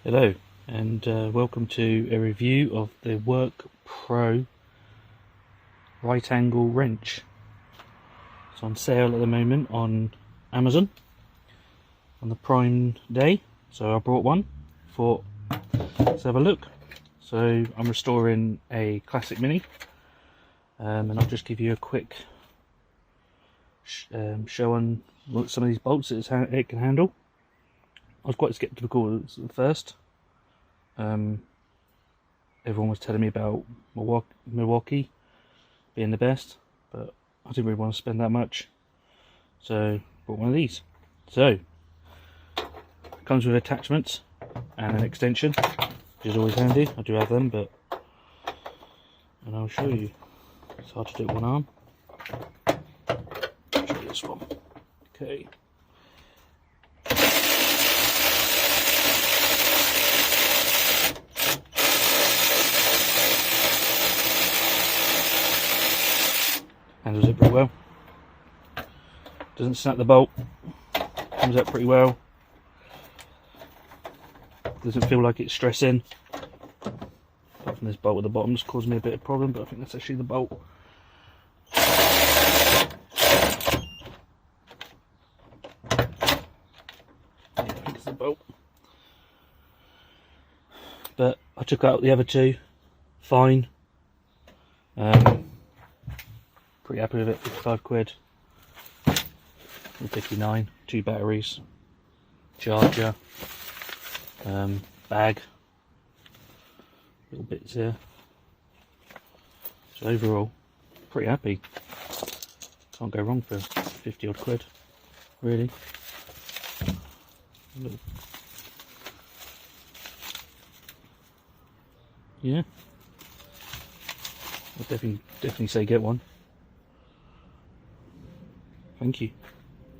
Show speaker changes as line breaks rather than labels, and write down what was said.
Hello and welcome to a review of the WORKPRO right angle wrench. It's on sale at the moment on Amazon on the Prime Day, so I brought one. Thought, let's have a look. So I'm restoring a classic Mini, and I'll just give you a quick show on some of these bolts that it can handle. I was quite sceptical at first. Everyone was telling me about Milwaukee being the best, but I didn't really want to spend that much, so bought one of these. So it comes with attachments and an extension, which is always handy. I do have them, and I'll show you. It's hard to do it with one arm. I'll show you this one. Okay. Handles it pretty well. Doesn't snap the bolt. Comes out pretty well. Doesn't feel like it's stressing. Apart from this bolt at the bottom, just caused me a bit of problem, but I think that's actually the bolt. Yeah, I think it's the bolt. But I took out the other two. Fine. Pretty happy with it. 55 quid. 59. 2 batteries. Charger. Bag. Little bits here. So overall, pretty happy. Can't go wrong for 50 odd quid. Really. Yeah. I'll definitely say get one. Thank you.